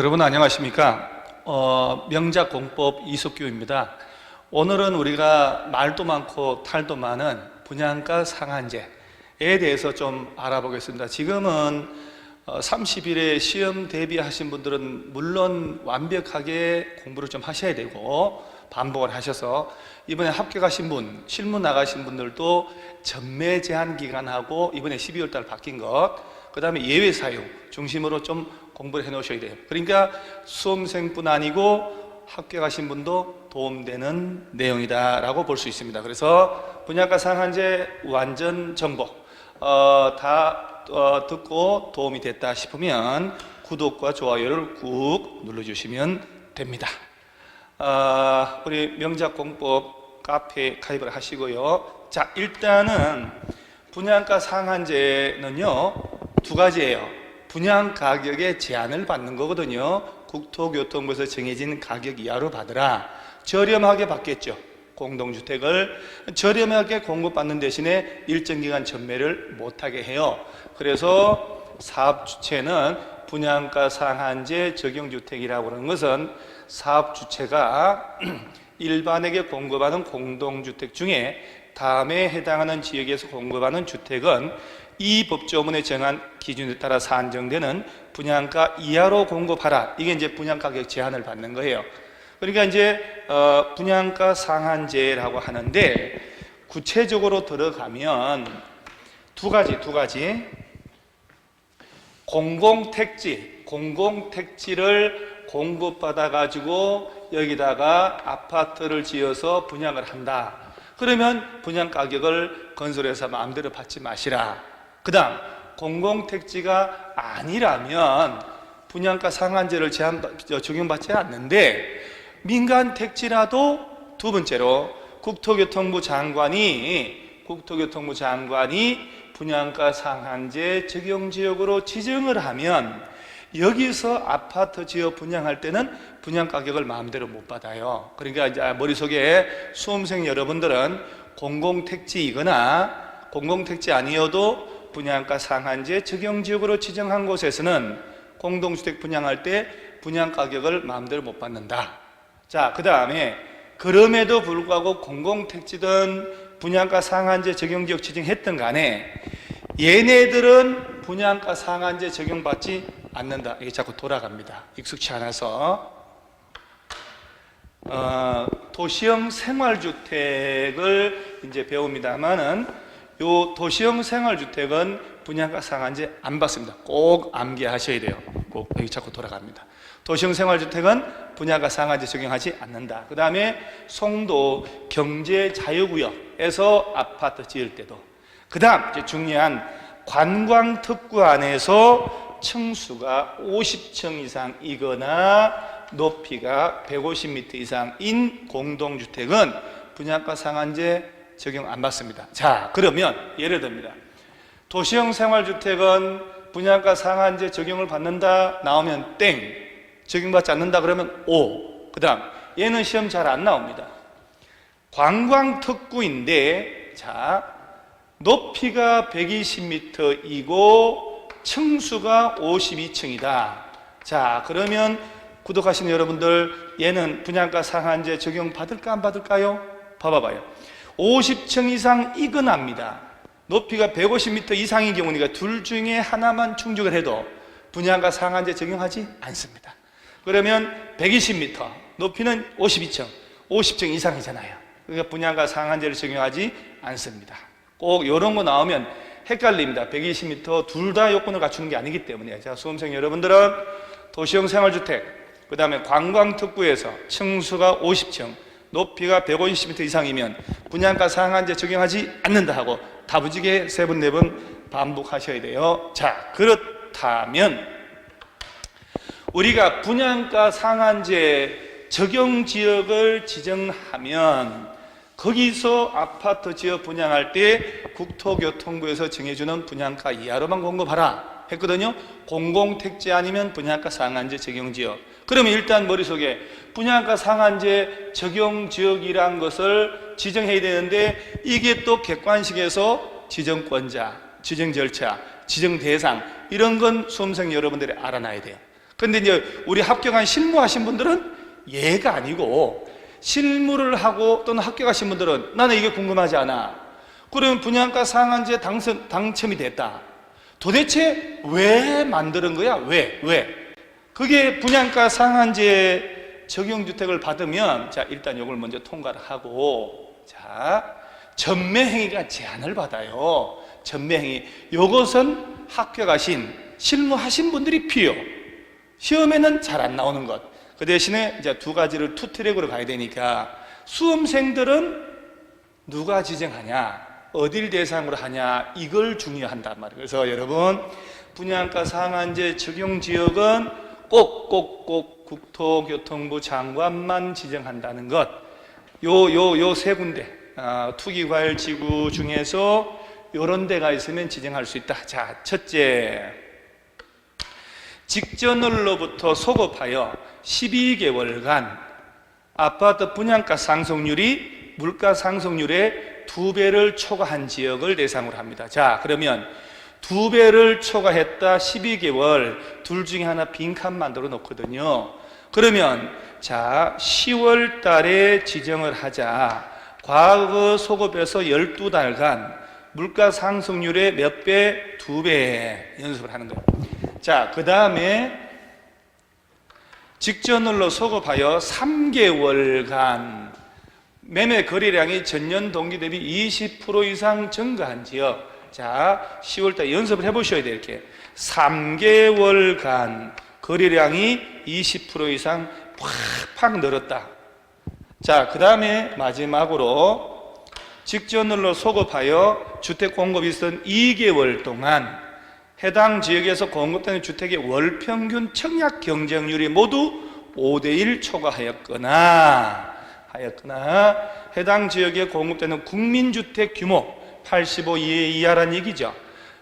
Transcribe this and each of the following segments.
여러분 안녕하십니까? 명작공법 이석규입니다. 오늘은 우리가 말도 많고 탈도 많은 분양가 상한제에 대해서 좀 알아보겠습니다. 지금은 30일에 시험 대비하신 분들은 물론 완벽하게 공부를 좀 하셔야 되고 반복을 하셔서 이번에 합격하신 분, 실무 나가신 분들도 전매 제한 기간하고 이번에 12월 달 바뀐 것, 그 다음에 예외 사유 중심으로 좀 공부를 해 놓으셔야 돼요. 그러니까 수험생뿐 아니고 합격하신 분도 도움되는 내용이다라고 볼 수 있습니다. 그래서 분양가 상한제 완전 정보 다 듣고 도움이 됐다 싶으면 구독과 좋아요를 꾹 눌러주시면 됩니다. 우리 명작공법 카페에 가입을 하시고요. 자, 일단은 분양가 상한제는요 두 가지예요. 분양 가격에 제한을 받는 거거든요. 국토교통부에서 정해진 가격 이하로 받으라. 저렴하게 받겠죠. 공동주택을 저렴하게 공급받는 대신에 일정 기간 전매를 못하게 해요. 그래서 사업주체는 분양가 상한제 적용주택이라고 하는 것은 사업주체가 일반에게 공급하는 공동주택 중에 다음에 해당하는 지역에서 공급하는 주택은 이 법조문에 정한 기준에 따라 산정되는 분양가 이하로 공급하라. 이게 이제 분양가격 제한을 받는 거예요. 그러니까 이제 분양가 상한제라고 하는데 구체적으로 들어가면 두 가지 공공택지를 공급받아 가지고 여기다가 아파트를 지어서 분양을 한다. 그러면 분양가격을 건설회사 마음대로 받지 마시라. 그 다음 공공택지가 아니라면 분양가 상한제를 적용받지 않는데 민간택지라도 두 번째로 국토교통부 장관이 분양가 상한제 적용지역으로 지정을 하면 여기서 아파트 지어 분양할 때는 분양가격을 마음대로 못 받아요. 그러니까 이제 머릿속에 수험생 여러분들은 공공택지이거나 공공택지 아니어도 분양가 상한제 적용지역으로 지정한 곳에서는 공동주택 분양할 때 분양가격을 마음대로 못 받는다. 자, 그 다음에 그럼에도 불구하고 공공택지든 분양가 상한제 적용지역 지정했던 간에 얘네들은 분양가 상한제 적용받지 않는다. 이게 자꾸 돌아갑니다. 익숙치 않아서. 도시형 생활주택을 이제 배웁니다만은 요 도시형 생활주택은 분양가 상한제 안 받습니다. 꼭 암기하셔야 돼요. 꼭 여기 자꾸 돌아갑니다. 도시형 생활주택은 분양가 상한제 적용하지 않는다. 그 다음에 송도 경제자유구역에서 아파트 지을 때도. 그 다음 이제 중요한 관광특구 안에서 층수가 50층 이상이거나 높이가 150m 이상인 공동주택은 분양가 상한제 적용 안 받습니다. 자, 그러면 예를 듭니다. 도시형 생활주택은 분양가 상한제 적용을 받는다 나오면 땡, 적용받지 않는다 그러면 O. 그 다음 얘는 시험 잘 안 나옵니다. 관광특구인데 자, 높이가 120m이고 층수가 52층이다. 자, 그러면 구독하시는 여러분들 얘는 분양가 상한제 적용 받을까 안 받을까요? 봐봐봐요. 50층 이상 이건합니다. 높이가 150m 이상인 경우니까 둘 중에 하나만 충족을 해도 분양가 상한제 적용하지 않습니다. 그러면 120m, 높이는 52층, 50층 이상이잖아요. 그러니까 분양가 상한제를 적용하지 않습니다. 꼭 이런 거 나오면 헷갈립니다. 120m 둘 다 요건을 갖추는 게 아니기 때문에. 자, 수험생 여러분들은 도시형 생활주택, 그 다음에 관광특구에서 층수가 50층, 높이가 150m 이상이면 분양가 상한제 적용하지 않는다 하고 다부지게 3번, 4번 반복하셔야 돼요. 자, 그렇다면 우리가 분양가 상한제 적용지역을 지정하면 거기서 아파트 지어 분양할 때 국토교통부에서 정해주는 분양가 이하로만 공급하라 했거든요. 공공택지 아니면 분양가 상한제 적용지역. 그러면 일단 머릿속에 분양가 상한제 적용지역이란 것을 지정해야 되는데 이게 또 객관식에서 지정권자, 지정 절차, 지정 대상 이런 건 수험생 여러분들이 알아놔야 돼요. 근데 이제 우리 합격한 실무하신 분들은 예가 아니고, 실무를 하고 또는 합격하신 분들은 나는 이게 궁금하지 않아. 그러면 분양가 상한제 당첨이 됐다. 도대체 왜 만드는 거야? 왜? 그게 분양가 상한제 적용주택을 받으면, 자, 일단 이걸 먼저 통과를 하고, 자, 전매행위가 제한을 받아요. 전매행위. 요것은 합격하신, 실무하신 분들이 필요. 시험에는 잘 안 나오는 것. 그 대신에 이제 두 가지를 투 트랙으로 가야 되니까, 수험생들은 누가 지정하냐, 어딜 대상으로 하냐, 이걸 중요한단 말이에요. 그래서 여러분, 분양가 상한제 적용 지역은 꼭 국토교통부 장관만 지정한다는 것. 요 세 군데, 투기과열지구 중에서 요런 데가 있으면 지정할 수 있다. 자, 첫째, 직전월로부터 소급하여 12개월간 아파트 분양가 상승률이 물가 상승률의 2배를 초과한 지역을 대상으로 합니다. 자, 그러면 2배를 초과했다, 12개월, 둘 중에 하나 빈칸 만들어 놓거든요. 그러면 자, 10월 달에 지정을 하자. 과거 소급에서 12달간 물가 상승률의 몇 배? 2배 연습을 하는 거예요. 자, 그 다음에 직전월로 소급하여 3개월간 매매 거래량이 전년 동기 대비 20% 이상 증가한 지역. 자, 10월달 연습을 해보셔야 돼요. 이렇게 3개월간 거래량이 20% 이상 팍팍 늘었다. 자, 그 다음에 마지막으로 직전월로 소급하여 주택 공급이 있었던 2개월 동안 해당 지역에서 공급되는 주택의 월 평균 청약 경쟁률이 모두 5대1 초과하였거나 해당 지역에 공급되는 국민주택 규모 85 이하라는 얘기죠.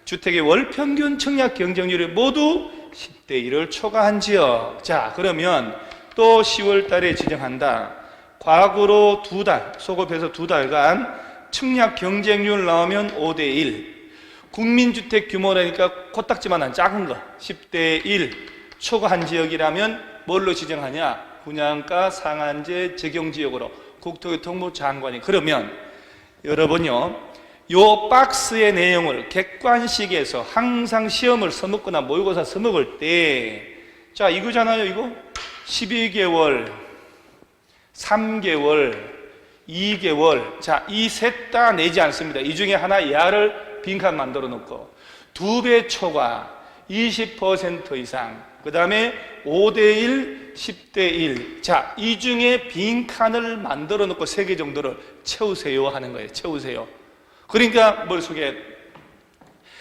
주택의 월 평균 청약 경쟁률이 모두 10대1을 초과한 지역. 자, 그러면 또 10월 달에 지정한다. 과거로 2달, 소급해서 2달간 청약 경쟁률 나오면 5대1. 국민주택 규모라니까 코딱지만한 작은 거 10대1 초과한 지역이라면 뭘로 지정하냐? 분양가 상한제 적용지역으로 국토교통부 장관이. 그러면 여러분요, 요 박스의 내용을 객관식에서 항상 시험을 써먹거나 모의고사 써먹을 때, 자, 이거잖아요. 이거 12개월 3개월 2개월, 자, 이 셋 다 내지 않습니다. 이 중에 하나 야를 빈칸 만들어 놓고 2배 초과 20% 이상, 그 다음에 5대1 10대1. 자, 이 중에 빈칸을 만들어 놓고 3개 정도를 채우세요 하는 거예요. 채우세요. 그러니까 머릿속에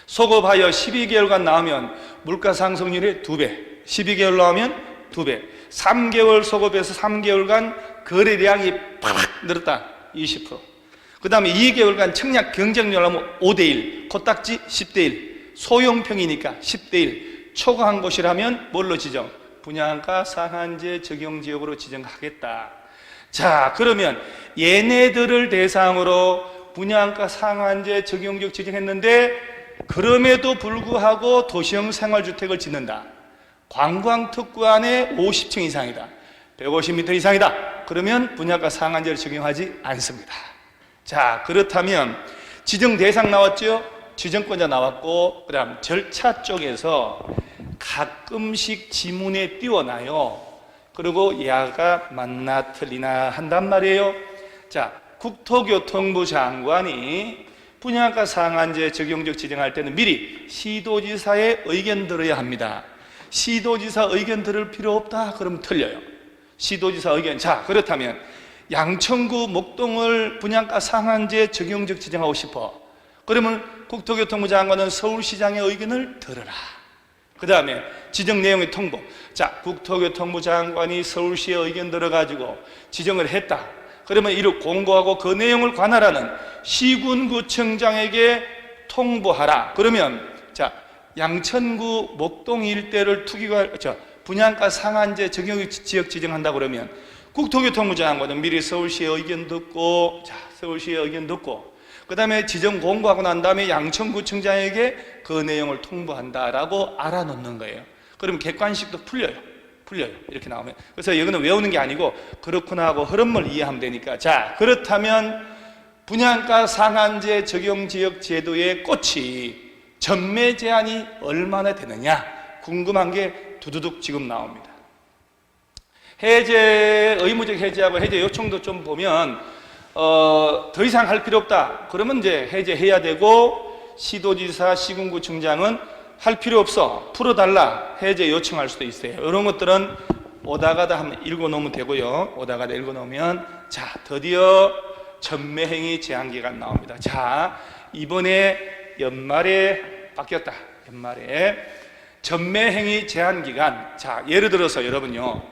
소급하여 12개월간 나오면 물가 상승률이 2배, 12개월 나오면 2배, 3개월 소급해서 3개월간 거래량이 팍 늘었다, 20%. 그 다음에 2개월간 청약 경쟁률 하면 5대1, 코딱지 10대1, 소형평이니까 10대1, 초과한 곳이라면 뭘로 지정? 분양가 상한제 적용지역으로 지정하겠다. 자, 그러면 얘네들을 대상으로 분양가 상한제 적용지역 지정했는데, 그럼에도 불구하고 도시형 생활주택을 짓는다. 관광특구 안에 50층 이상이다, 150m 이상이다. 그러면 분양가 상한제를 적용하지 않습니다. 자, 그렇다면 지정 대상 나왔죠? 지정권자 나왔고, 그 다음 절차 쪽에서 가끔씩 지문에 띄워놔요. 그리고 야가 맞나 틀리나 한단 말이에요. 자, 국토교통부 장관이 분양가 상한제 적용지역 지정할 때는 미리 시도지사의 의견 들어야 합니다. 시도지사 의견 들을 필요 없다? 그러면 틀려요. 시도지사 의견. 자, 그렇다면 양천구 목동을 분양가 상한제 적용지역 지정하고 싶어. 그러면 국토교통부 장관은 서울시장의 의견을 들어라. 그 다음에 지정 내용의 통보. 자, 국토교통부 장관이 서울시의 의견 들어가지고 지정을 했다. 그러면 이를 공고하고 그 내용을 관할하는 시군구청장에게 통보하라. 그러면 자, 양천구 목동 일대를 분양가 상한제 적용지역 지정한다 그러면 국토교통부 장관은 미리 서울시의 의견 듣고, 자, 서울시의 의견 듣고, 그 다음에 지정 공고하고 난 다음에 양천구청장에게 그 내용을 통보한다라고 알아놓는 거예요. 그러면 객관식도 풀려요. 풀려요. 이렇게 나오면. 그래서 이거는 외우는 게 아니고 그렇구나 하고 흐름을 이해하면 되니까. 자, 그렇다면 분양가 상한제 적용지역 제도의 꽃이 전매 제한이 얼마나 되느냐 궁금한 게 두두둑 지금 나옵니다. 해제, 의무적 해제하고 해제 요청도 좀 보면 더 이상 할 필요 없다. 그러면 이제 해제해야 되고, 시도지사, 시군구청장은 할 필요 없어, 풀어달라, 해제 요청할 수도 있어요. 이런 것들은 오다가다 한번 읽어놓으면 되고요. 오다가다 읽어놓으면, 자, 드디어 전매행위 제한기간 나옵니다. 자, 이번에 연말에 바뀌었다. 연말에 전매행위 제한기간. 자, 예를 들어서 여러분요,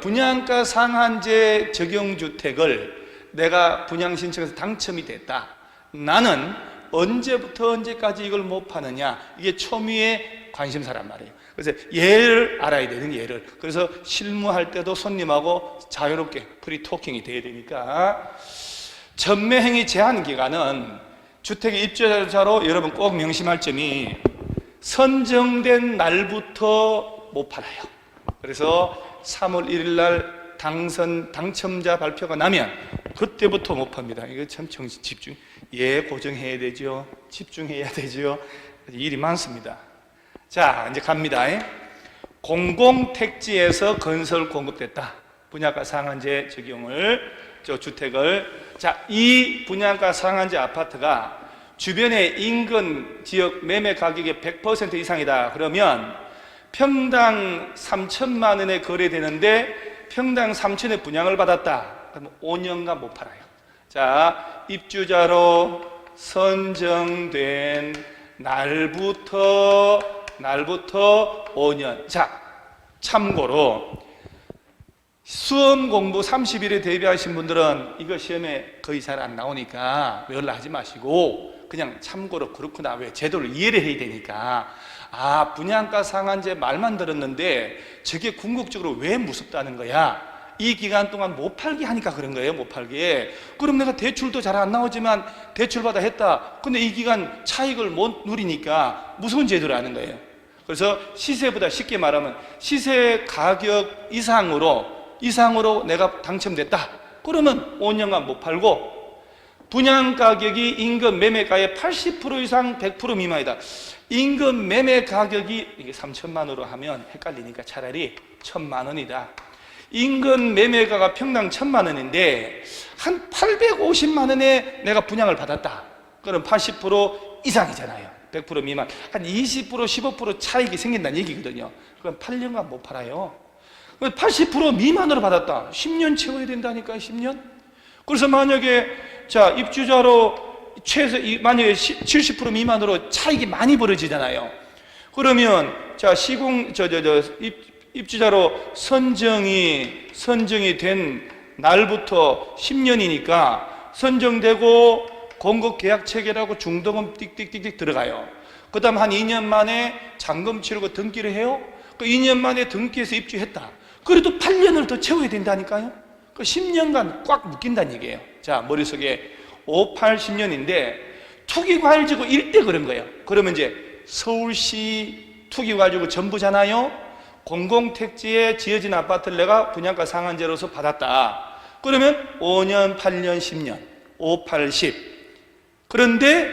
분양가 상한제 적용주택을 내가 분양신청해서 당첨이 됐다. 나는 언제부터 언제까지 이걸 못 파느냐, 이게 초미의 관심사란 말이에요. 그래서 예를 알아야 되는 예를. 그래서 실무할 때도 손님하고 자유롭게 프리토킹이 돼야 되니까, 전매행위 제한 기간은 주택의 입주자로 여러분 꼭 명심할 점이 선정된 날부터 못 팔아요. 그래서 3월 1일 날 당첨자 발표가 나면 그때부터 못 팝니다. 이거 참 집중, 고정해야 되죠. 집중해야 되죠. 일이 많습니다. 자, 이제 갑니다. 공공택지에서 건설 공급됐다. 분양가 상한제 적용을, 주택을. 자, 이 분양가 상한제 아파트가 주변의 인근 지역 매매 가격의 100% 이상이다. 그러면 평당 3천만 원에 거래되는데 평당 3천에 분양을 받았다. 그러면 5년간 못 팔아요. 자, 입주자로 선정된 날부터 5년. 자, 참고로 수험 공부 30일에 대비하신 분들은 이거 시험에 거의 잘 안 나오니까 연락하지 마시고 그냥 참고로 그렇구나, 왜 제도를 이해를 해야 되니까, 아, 분양가 상한제 말만 들었는데 저게 궁극적으로 왜 무섭다는 거야, 이 기간 동안 못 팔게 하니까 그런 거예요. 못 팔게. 그럼 내가 대출도 잘 안 나오지만 대출받아 했다. 근데 이 기간 차익을 못 누리니까 무서운 제도라는 거예요. 그래서 시세보다, 쉽게 말하면 시세 가격 이상으로 내가 당첨됐다. 그러면 5년간 못 팔고, 분양 가격이 인근 매매가의 80% 이상 100% 미만이다. 인근 매매 가격이 이게 3천만 원으로 하면 헷갈리니까 차라리 1,000만 원이다. 인근 매매가가 평당 1,000만 원인데 한 850만 원에 내가 분양을 받았다. 그럼 80% 이상이잖아요. 100% 미만. 한 20%, 15% 차익이 생긴다는 얘기거든요. 그럼 8년간 못 팔아요. 80% 미만으로 받았다. 10년 채워야 된다니까요. 10년. 그래서 만약에 자, 입주자로 만약에 70% 미만으로 차익이 많이 벌어지잖아요. 그러면 자, 입주자로 선정이 된 날부터 10년이니까 선정되고 공급 계약 체결하고 중도금 띡띡띡 들어가요. 그 다음 한 2년 만에 잔금 치르고 등기를 해요. 그 2년 만에 등기해서 입주했다. 그래도 8년을 더 채워야 된다니까요. 그 10년간 꽉 묶인다는 얘기예요. 자, 머릿속에 5, 8, 10년인데 투기과열지구 일대 그런 거예요. 그러면 이제 서울시 투기과열지구 전부잖아요. 공공택지에 지어진 아파트를 내가 분양가 상한제로서 받았다. 그러면 5년, 8년, 10년, 5, 8, 10. 그런데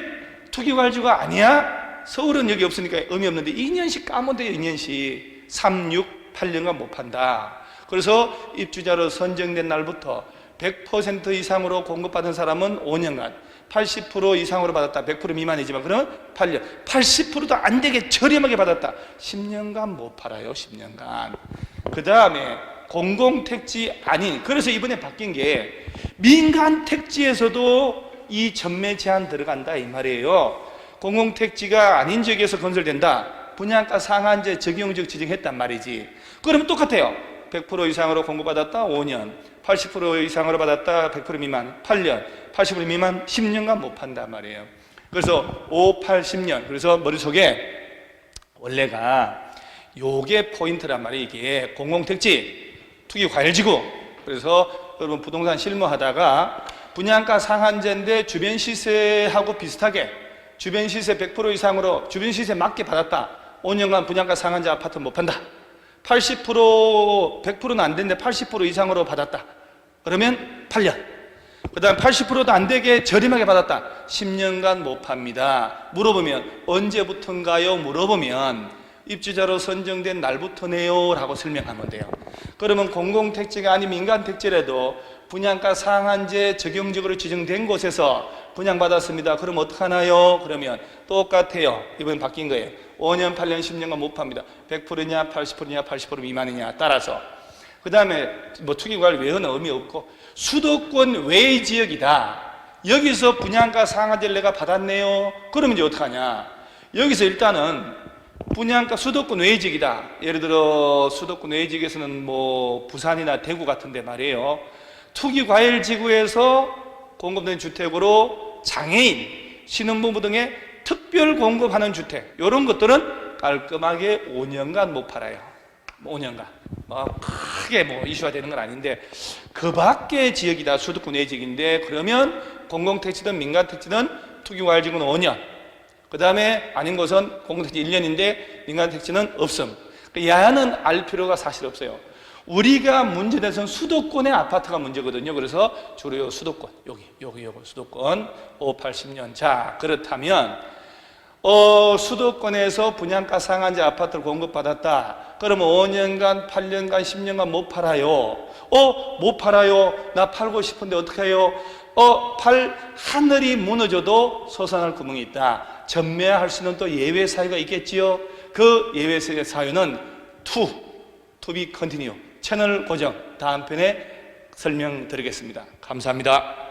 투기과열지구가 아니야? 서울은 여기 없으니까 의미 없는데 2년씩 까면 돼요. 2년씩. 3, 6, 8년간 못 판다. 그래서 입주자로 선정된 날부터 100% 이상으로 공급받은 사람은 5년간, 80% 이상으로 받았다. 100% 미만이지만 그러면 8년, 80%도 안 되게 저렴하게 받았다. 10년간 못 팔아요. 10년간. 그 다음에 공공택지 아닌, 그래서 이번에 바뀐 게 민간 택지에서도 이 전매 제한 들어간다 이 말이에요. 공공택지가 아닌 지역에서 건설된다. 분양가 상한제 적용적 지정했단 말이지. 그러면 똑같아요. 100% 이상으로 공급받았다 5년, 80% 이상으로 받았다 100% 미만 8년, 80% 미만 10년간 못 판단 말이에요. 그래서 5, 8, 10년. 그래서 머릿속에 원래가 요게 포인트란 말이에요. 이게 공공택지, 투기과열지구. 그래서 여러분 부동산 실무하다가 분양가 상한제인데 주변 시세하고 비슷하게 주변 시세 100% 이상으로 주변 시세 맞게 받았다. 5년간 분양가 상한제 아파트 못 판다. 80%, 100%는 안 됐는데 80% 이상으로 받았다. 그러면 8년. 그 다음 80%도 안 되게 저렴하게 받았다. 10년간 못 팝니다. 물어보면 언제부턴가요? 물어보면 입주자로 선정된 날부터네요 라고 설명하면 돼요. 그러면 공공택지가 아닌 민간택지라도 분양가 상한제 적용적으로 지정된 곳에서 분양받았습니다. 그럼 어떡하나요? 그러면 똑같아요. 이번 바뀐 거예요. 5년, 8년, 10년간 못 팝니다. 100%냐, 80%냐, 80% 미만이냐 따라서. 그 다음에 뭐 투기과열 외에는 의미 없고, 수도권 외의 지역이다. 여기서 분양가 상한제를 내가 받았네요. 그러면 이제 어떡하냐? 여기서 일단은 분양가 수도권 외의 지역이다. 예를 들어 수도권 외의 지역에서는 뭐 부산이나 대구 같은데 말이에요. 투기과열 지구에서 공급된 주택으로 장애인, 신혼부부 등의 특별 공급하는 주택, 이런 것들은 깔끔하게 5년간 못 팔아요. 5년간. 크게 이슈가 되는 건 아닌데, 그 밖의 지역이다. 수도권 외 지역인데, 그러면 공공택지든 민간택지든 투기과열 지구는 5년. 그 다음에 아닌 것은 공공택지 1년인데 민간택지는 없음. 야는 알 필요가 사실 없어요. 우리가 문제된 것은 수도권의 아파트가 문제거든요. 그래서 주로 수도권, 여기 수도권 5, 80년. 자, 그렇다면 수도권에서 분양가 상한제 아파트를 공급받았다. 그러면 5년간, 8년간, 10년간 못 팔아요. 못 팔아요. 나 팔고 싶은데 어떻게 해요? 하늘이 무너져도 솟아날 구멍이 있다. 전매할 수 있는 또 예외 사유가 있겠지요. 그 예외 사유는 to be continue. 채널 고정. 다음 편에 설명드리겠습니다. 감사합니다.